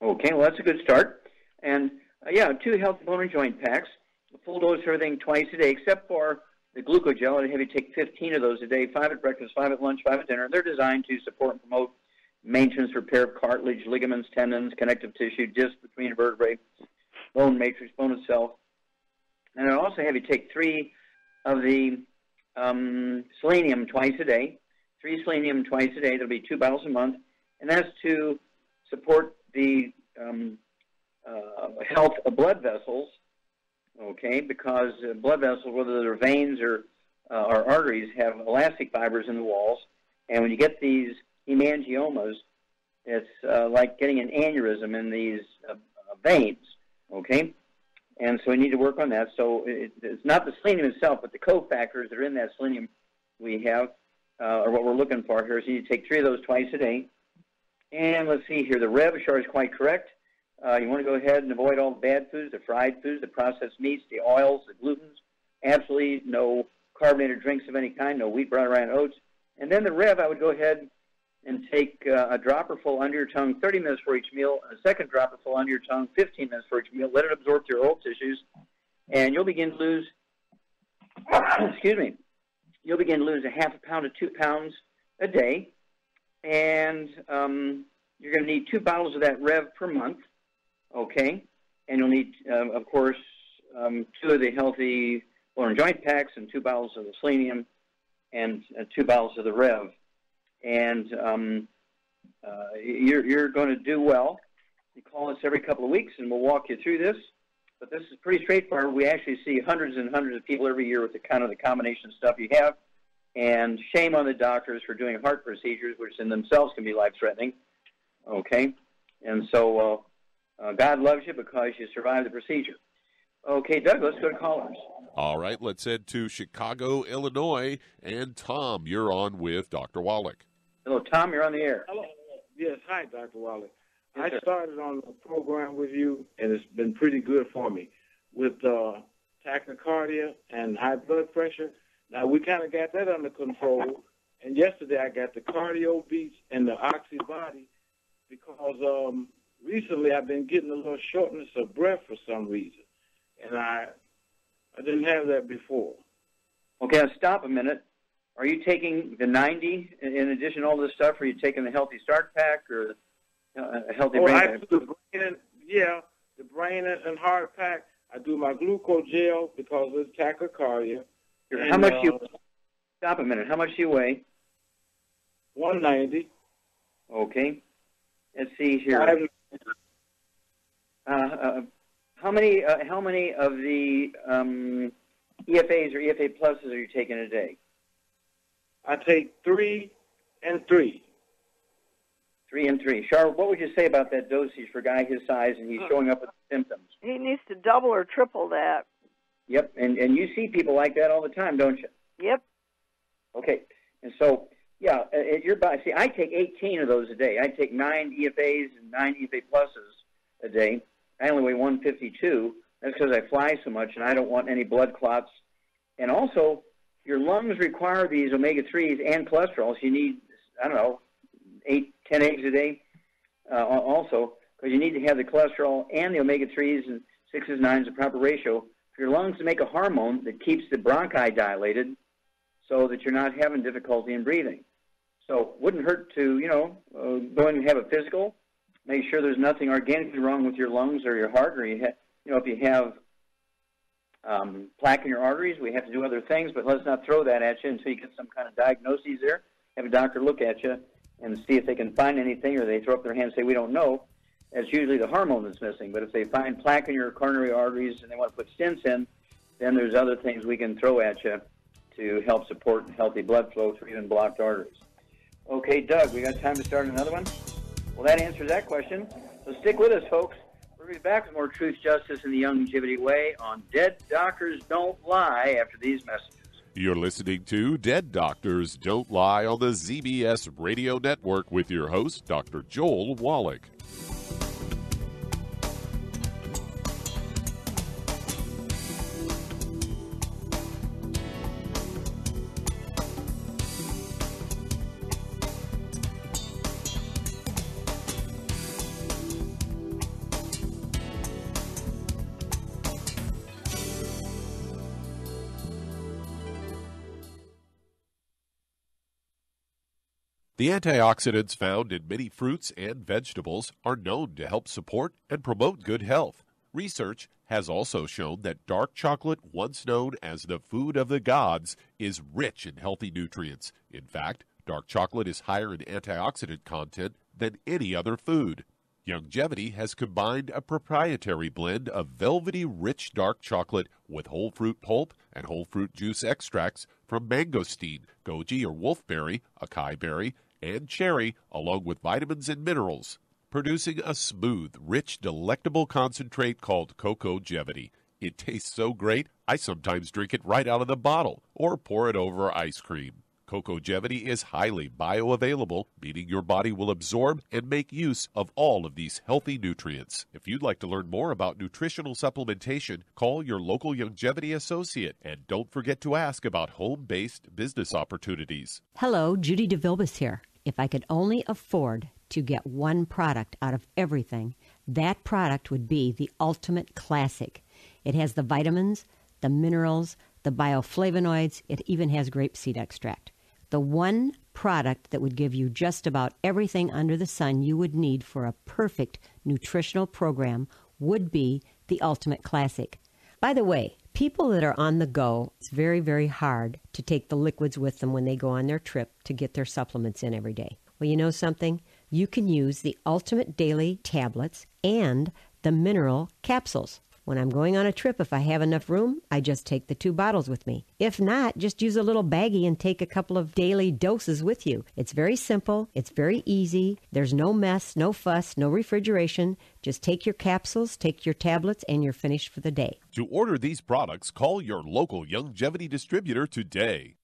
Okay, well, that's a good start. And, 2 healthy bone and joint packs, a full dose of everything twice a day, except for the glucogel. I'd have you take 15 of those a day, 5 at breakfast, 5 at lunch, 5 at dinner. They're designed to support and promote maintenance, repair of cartilage, ligaments, tendons, connective tissue, disc between vertebrae, bone matrix, bone itself. And I'd also have you take 3 of the selenium twice a day. 3 selenium twice a day. That'll be 2 bottles a month. And that's to support the health of blood vessels, okay, because blood vessels, whether they're veins or arteries, have elastic fibers in the walls. And when you get these hemangiomas, it's like getting an aneurysm in these veins, okay? And so we need to work on that. So it's not the selenium itself, but the cofactors that are in that selenium we have are what we're looking for here. So you need to take 3 of those twice a day. And let's see here. The Revachar is quite correct. You want to go ahead and avoid all the bad foods, the fried foods, the processed meats, the oils, the glutens. Absolutely no carbonated drinks of any kind, no wheat, brown, rye, and oats, And then the Rev, I would go ahead and take a dropper full under your tongue 30 minutes for each meal, a second dropper full under your tongue 15 minutes for each meal. Let it absorb to your oral tissues, and you'll begin to lose, excuse me, you'll begin to lose a half a pound to 2 pounds a day, and you're going to need 2 bottles of that Rev per month, okay? And you'll need, of course, 2 of the healthy bone and joint packs and 2 bottles of the selenium and 2 bottles of the Rev. And you're going to do well. You call us every couple of weeks, and we'll walk you through this. But this is pretty straightforward. We actually see hundreds and hundreds of people every year with the kind of the combination of stuff you have. And shame on the doctors for doing heart procedures, which in themselves can be life-threatening. Okay? And so God loves you because you survived the procedure. Okay, Doug, let's go to callers. All right, let's head to Chicago, Illinois. And Tom, you're on with Dr. Wallach. Hello, Tom, you're on the air. Hello. Yes, hi, Dr. Wallach. Yes, I started on a program with you, and it's been pretty good for me with tachycardia and high blood pressure. Now, we kind of got that under control, and yesterday I got the cardio beats and the oxy body because recently I've been getting a little shortness of breath for some reason, and I didn't have that before. Okay, now stop a minute. Are you taking the 90 in addition to all this stuff, or are you taking the Healthy Start Pack or a Healthy Brain Pack? The brain and heart pack. I do my glucogel because of tachycardia. How much you? Stop a minute. How much do you weigh? 190. Okay. Let's see here. How many of the EFAs or EFA pluses are you taking a day? I take 3 and 3. 3 and 3. Char, what would you say about that dosage for a guy his size and he's showing up with symptoms? He needs to double or triple that. Yep, and you see people like that all the time, don't you? Yep. Okay, and so, yeah, your body, see, I take 18 of those a day. I take 9 EFAs and 9 EFA pluses a day. I only weigh 152. That's because I fly so much, and I don't want any blood clots. And also, your lungs require these omega-3s and cholesterol, so you need, 8, 10 eggs a day also, because you need to have the cholesterol and the omega-3s and 6s, 9s, the proper ratio for your lungs to make a hormone that keeps the bronchi dilated so that you're not having difficulty in breathing. So it wouldn't hurt to, go in and have a physical, make sure there's nothing organically wrong with your lungs or your heart, or if you have plaque in your arteries, we have to do other things, but let's not throw that at you until you get some kind of diagnosis there. Have a doctor look at you and see if they can find anything, or they throw up their hand and say, we don't know. That's usually the hormone that's missing. But if they find plaque in your coronary arteries and they want to put stents in, then there's other things we can throw at you to help support healthy blood flow through even blocked arteries. Okay, Doug, we got time to start another one? Well, that answers that question. So stick with us, folks. We'll be back with more truth, justice, and the Youngevity way on Dead Doctors Don't Lie after these messages. You're listening to Dead Doctors Don't Lie on the ZBS Radio Network with your host, Dr. Joel Wallach. The antioxidants found in many fruits and vegetables are known to help support and promote good health. Research has also shown that dark chocolate, once known as the food of the gods, is rich in healthy nutrients. In fact, dark chocolate is higher in antioxidant content than any other food. Youngevity has combined a proprietary blend of velvety rich dark chocolate with whole fruit pulp and whole fruit juice extracts from mangosteen, goji or wolfberry, acai berry, and cherry, along with vitamins and minerals, producing a smooth, rich, delectable concentrate called Cocogevity. It tastes so great, I sometimes drink it right out of the bottle or pour it over ice cream. Congevity is highly bioavailable, meaning your body will absorb and make use of all of these healthy nutrients. If you'd like to learn more about nutritional supplementation, call your local Youngevity associate, and don't forget to ask about home-based business opportunities. Hello, Judy DeVilbus here. If I could only afford to get one product out of everything, that product would be the Ultimate Classic. It has the vitamins, the minerals, the bioflavonoids. It even has grapeseed extract. The one product that would give you just about everything under the sun you would need for a perfect nutritional program would be the Ultimate Classic. By the way, people that are on the go, it's very, very hard to take the liquids with them when they go on their trip to get their supplements in every day. Well, you know something? You can use the Ultimate Daily Tablets and the mineral capsules. When I'm going on a trip, if I have enough room, I just take the 2 bottles with me. If not, just use a little baggie and take a couple of daily doses with you. It's very simple. It's very easy. There's no mess, no fuss, no refrigeration. Just take your capsules, take your tablets, and you're finished for the day. To order these products, call your local Youngevity distributor today.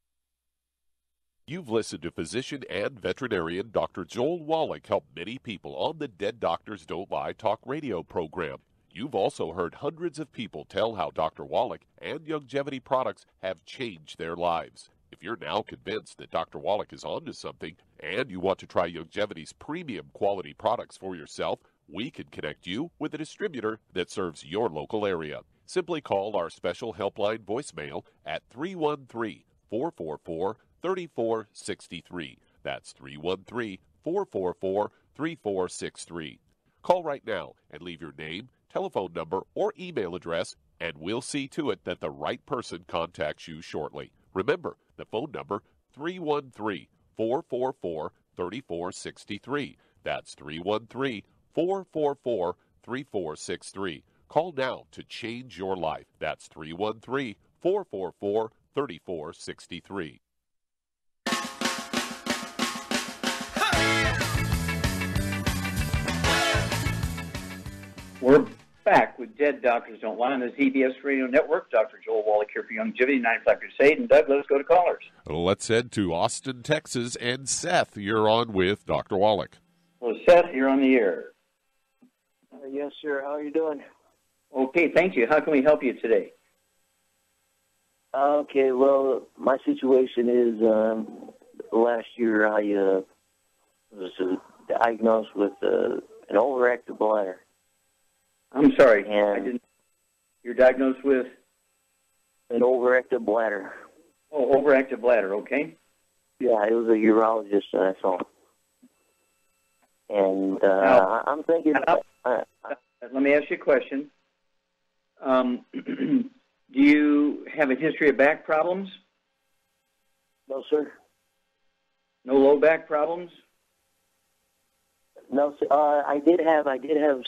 You've listened to physician and veterinarian Dr. Joel Wallach help many people on the Dead Doctors Don't Lie talk radio program. You've also heard hundreds of people tell how Dr. Wallach and Youngevity products have changed their lives. If you're now convinced that Dr. Wallach is onto something and you want to try Youngevity's premium quality products for yourself, we can connect you with a distributor that serves your local area. Simply call our special helpline voicemail at 313-444-3463. That's 313-444-3463. Call right now and leave your name, telephone number, or email address, and we'll see to it that the right person contacts you shortly. Remember, the phone number, 313-444-3463. That's 313-444-3463. Call now to change your life. That's 313-444-3463. We're back with Dead Doctors Don't Lie on the ZBS Radio Network. Dr. Joel Wallach here for Youngevity, 95 Crusade. And Doug, let's go to callers. Let's head to Austin, Texas. And Seth, you're on with Dr. Wallach. Well, Seth, you're on the air. Yes, sir. How are you doing? Okay, thank you. How can we help you today? Okay, well, my situation is last year I was diagnosed with an overactive bladder. I'm sorry, and I didn't. You're diagnosed with? An overactive bladder. Oh, overactive bladder, okay. Yeah, it was a urologist that I saw. And I'm thinking... let me ask you a question. Do you have a history of back problems? No, sir. No low back problems? No, sir. I did have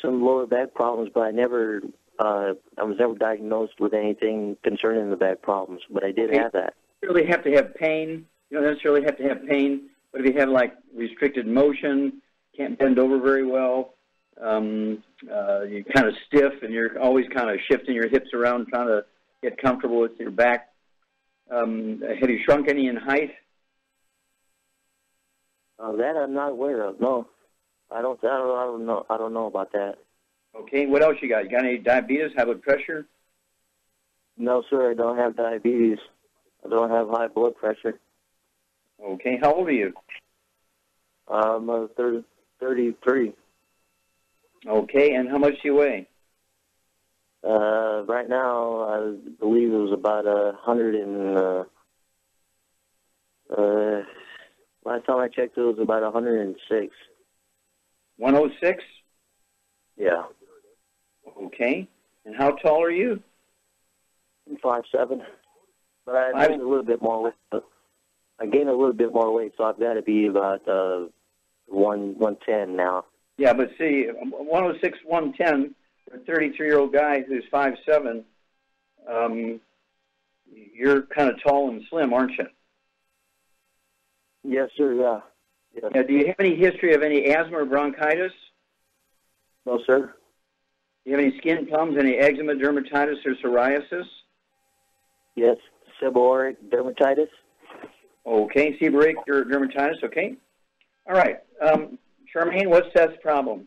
some lower back problems, but I was never diagnosed with anything concerning the back problems. But I did have that. You don't really have to have pain. You don't necessarily have to have pain. But if you have like restricted motion, can't bend over very well, you're kind of stiff, and you're always kind of shifting your hips around, trying to get comfortable with your back. Have you shrunk any in height? That I'm not aware of. No. I don't know about that. Okay, what else you got? You got any diabetes, high blood pressure? No, sir, I don't have diabetes. I don't have high blood pressure. Okay, how old are you? I'm 33. Okay, and how much do you weigh? Right now, I believe it was about 100 and... last time I checked, it was about 106. 106? Yeah. Okay. And how tall are you? I'm 5'7". But I gained a little bit more weight. I gained a little bit more weight, so I've got to be about 110 now. Yeah, but see, 106, 110, for a 33-year-old guy who's 5'7", you're kind of tall and slim, aren't you? Yes, sir, yeah. Yes. Now, do you have any history of any asthma or bronchitis? No, sir. Do you have any skin problems, any eczema, dermatitis, or psoriasis? Yes, seborrheic dermatitis. Okay, seborrheic dermatitis, okay. All right. Charmaine, what's Seth's problem?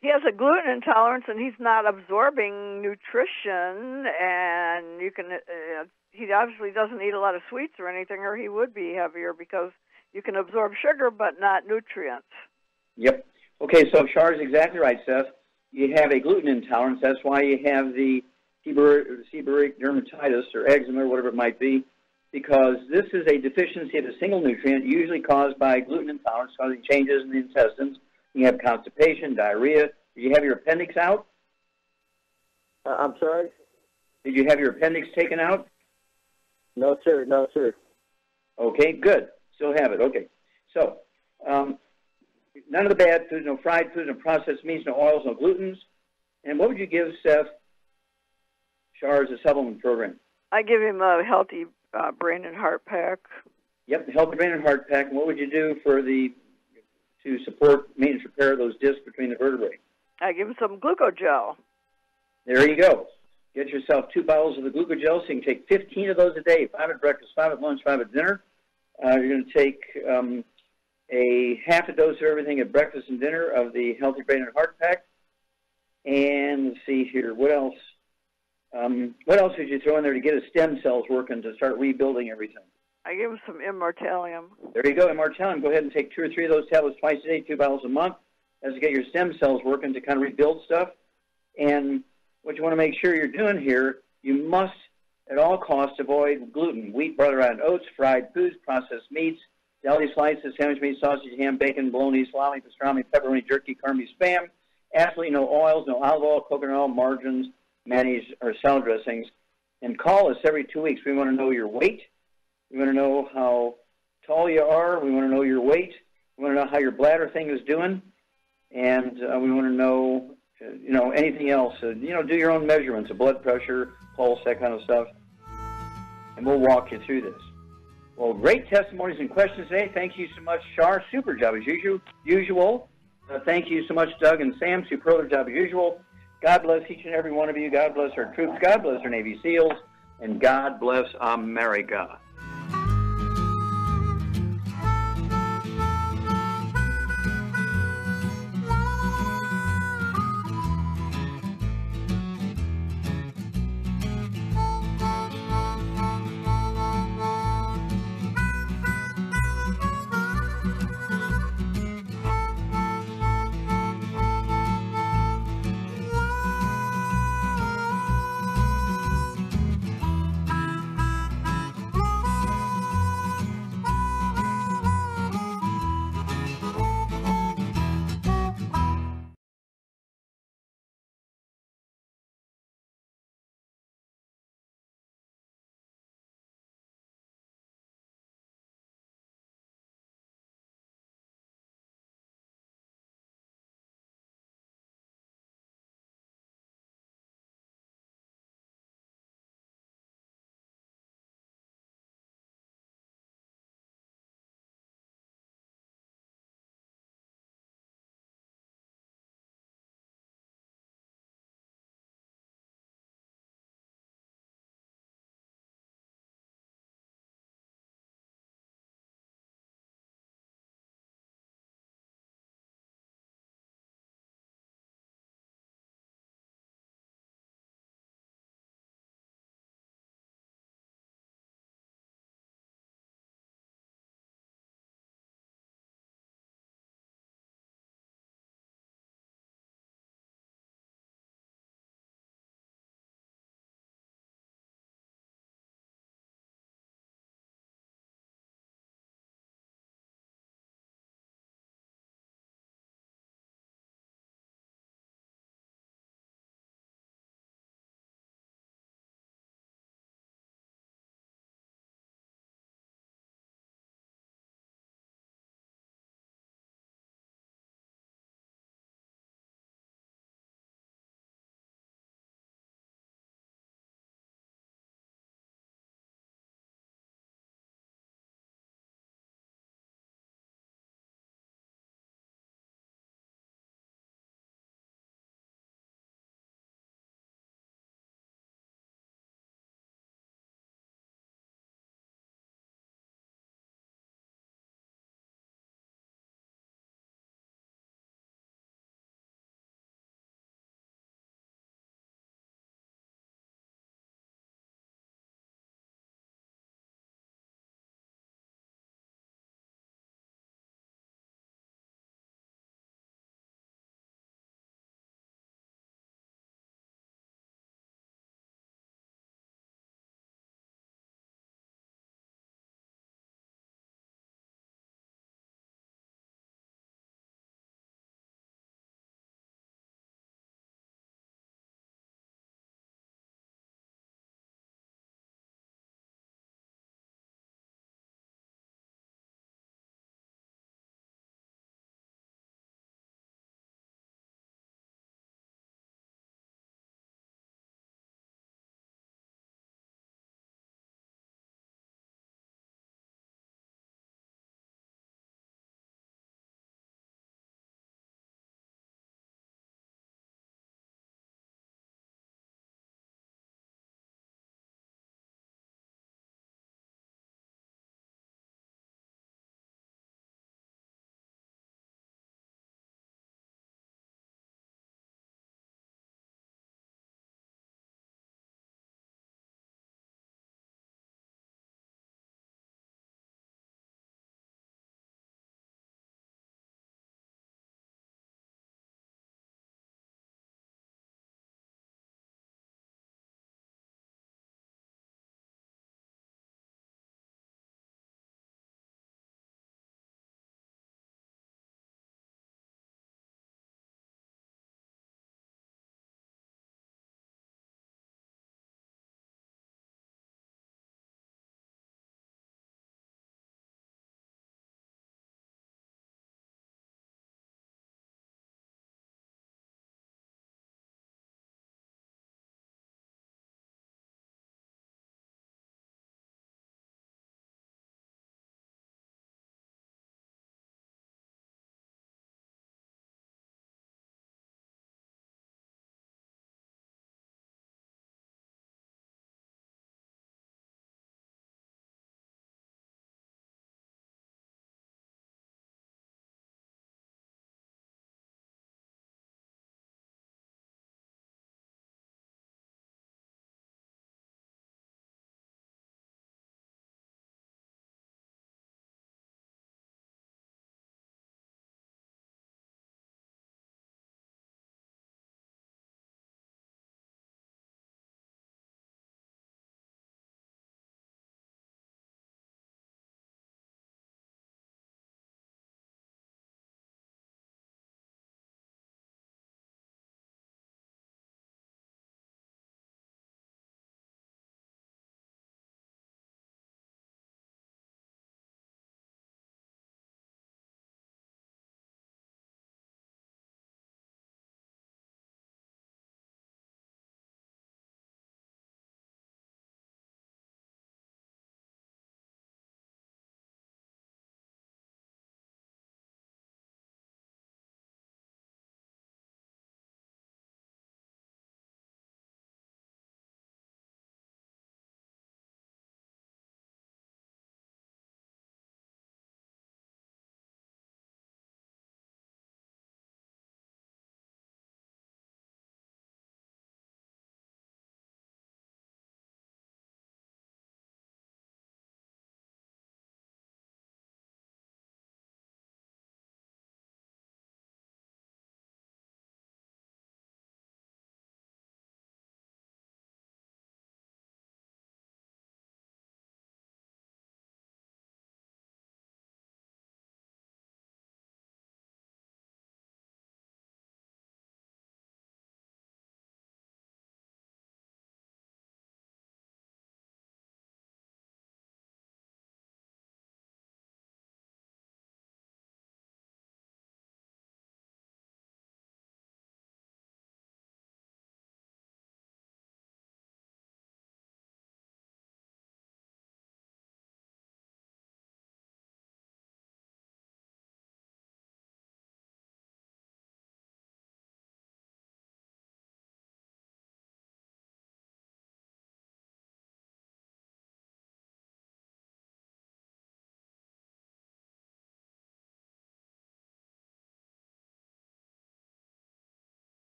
He has a gluten intolerance, and he's not absorbing nutrition, and you can. He obviously doesn't eat a lot of sweets or anything, or he would be heavier because you can absorb sugar but not nutrients. Yep. Okay, so Char's exactly right, Seth. You have a gluten intolerance. That's why you have the seborrheic dermatitis or eczema or whatever it might be, because this is a deficiency of a single nutrient, usually caused by gluten intolerance, causing changes in the intestines. You have constipation, diarrhea. Did you have your appendix out? I'm sorry? Did you have your appendix taken out? No, sir. No, sir. Okay, good. Still have it. Okay. So, none of the bad foods, no fried foods, no processed meats, no oils, no glutens. And what would you give Seth Char as a supplement program? I give him a healthy brain and heart pack. Yep, the healthy brain and heart pack. And what would you do to support maintenance repair of those discs between the vertebrae? I give him some glucogel. There you go. Get yourself 2 bottles of the glucogel, so you can take 15 of those a day, 5 at breakfast, 5 at lunch, 5 at dinner. You're going to take a half a dose of everything at breakfast and dinner of the healthy brain and heart pack. And let's see here, what else? What else did you throw in there to get his stem cells working to start rebuilding everything? I give him some immortalium. There you go, immortalium. Go ahead and take 2 or 3 of those tablets twice a day, 2 bottles a month. That's to get your stem cells working to kind of rebuild stuff. And what you want to make sure you're doing here, you must at all costs avoid gluten, wheat, butter, and oats, fried foods, processed meats, deli slices, sandwich meat, sausage, ham, bacon, bologna, salami, pastrami, pepperoni, jerky, corned beef, spam. Absolutely no oils, no olive oil, coconut oil, margarines, mayonnaise, or salad dressings. And call us every 2 weeks. We want to know your weight. We want to know how tall you are. We want to know your weight. We want to know how your bladder thing is doing. And we want to know, anything else. Do your own measurements of blood pressure, pulse, that kind of stuff. And we'll walk you through this. Well, great testimonies and questions today. Thank you so much, Char. Super job as usual. Thank you so much, Doug and Sam. Superlative job as usual. God bless each and every one of you. God bless our troops. God bless our Navy SEALs. And God bless America.